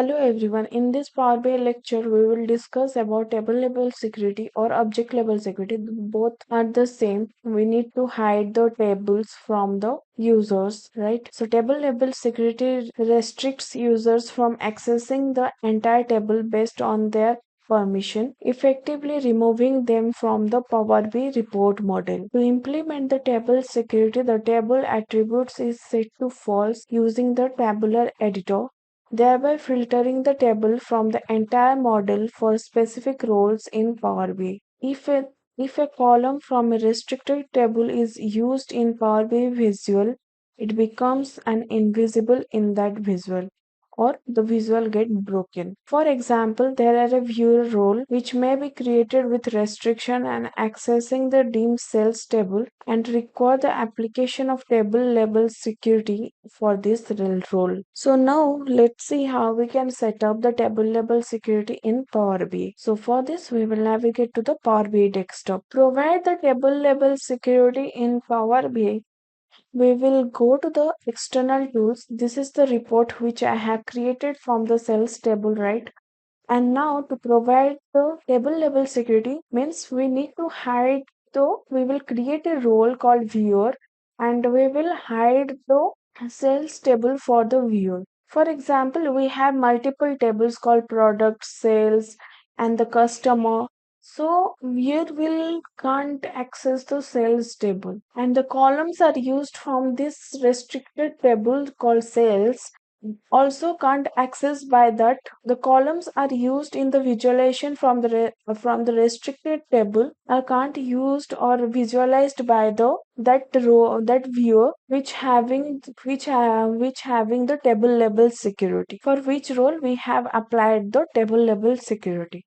Hello everyone. In this Power BI lecture, we will discuss about table level security or object level security. Both are the same. We need to hide the tables from the users, right? So table level security restricts users from accessing the entire table based on their permission, effectively removing them from the Power BI report model. To implement the table security, the table attributes is set to false using the tabular editor, thereby filtering the table from the entire model for specific roles in Power BI. If a column from a restricted table is used in Power BI visual, it becomes an invisible in that visual, or the visual get broken. For example, there are a viewer role which may be created with restriction and accessing the dim cells table and require the application of table level security for this role. So now let's see how we can set up the table level security in Power BI. So for this we will navigate to the Power BI desktop. Provide the table level security in Power BI. We will go to the external tools. This is the report which I have created from the sales table, right? And now to provide the table level security means we need to hide we will create a role called viewer and we will hide the sales table for the viewer. For example, we have multiple tables called product, sales, and the customer. So viewer will can't access the sales table, and the columns are used from this restricted table called sales also can't access by that. The columns are used in the visualization from the restricted table are can't used or visualized by the that row that viewer which having the table level security, for which role we have applied the table level security.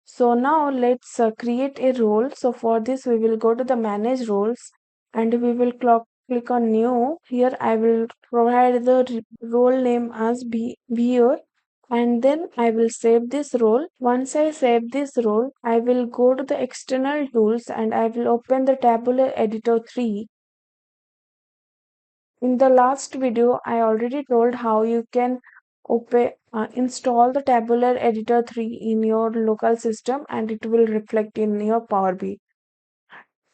So now let's create a role. So for this we will go to the manage roles and we will click on new. Here I will provide the role name as viewer and then I will save this role. Once I save this role, I will go to the external tools and I will open the tabular editor 3. In the last video, I already told how you can install the Tabular Editor 3 in your local system and it will reflect in your Power BI.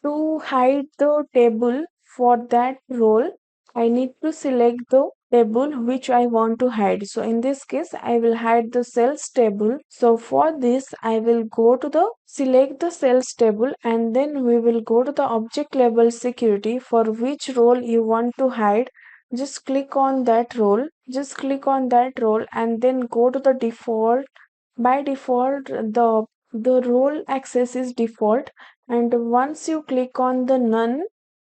To hide the table for that role, I need to select the table which I want to hide. So in this case, I will hide the sales table. So for this, I will go to the select the sales table and then we will go to the object level security for which role you want to hide. Just click on that role. Just click on that role and then go to the default. By default, the role access is default, and once you click on the none,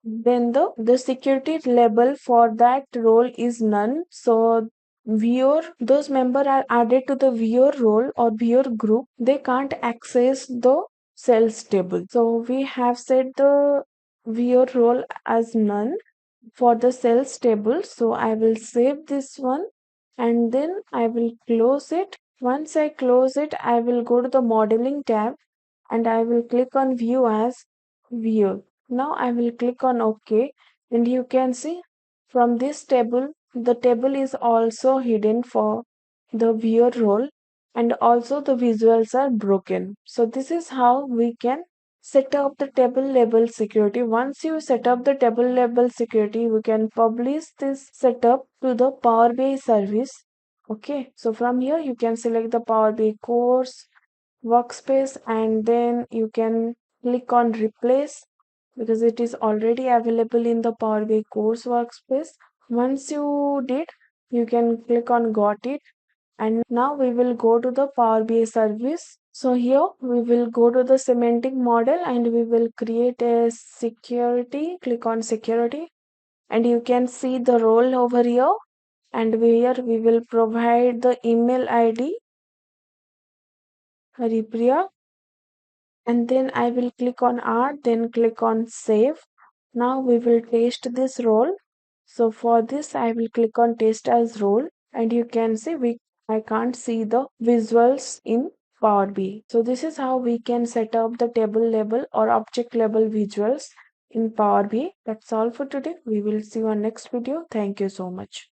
then the security label for that role is none. So viewer, those members are added to the viewer role or viewer group, they can't access the sales table. So we have set the viewer role as none for the sales table. So I will save this one and then I will close it. Once I close it, I will go to the modeling tab and I will click on view as viewer. Now I will click on OK and you can see from this table, the table is also hidden for the viewer role and also the visuals are broken. So this is how we can set up the table level security. Once you set up the table level security, we can publish this setup to the Power BI service. Okay, so from here you can select the Power BI course workspace and then you can click on replace because it is already available in the Power BI course workspace. Once you did, you can click on got it and now we will go to the Power BI service. So here we will go to the semantic model and we will create a security. Click on security and you can see the role over here and here we will provide the email ID Haripriya and then I will click on add, then click on save. Now we will test this role. So for this I will click on test as role and you can see I can't see the visuals in Power BI. So this is how we can set up the table level or object level visuals in Power BI. That's all for today. We will see you on next video. Thank you so much.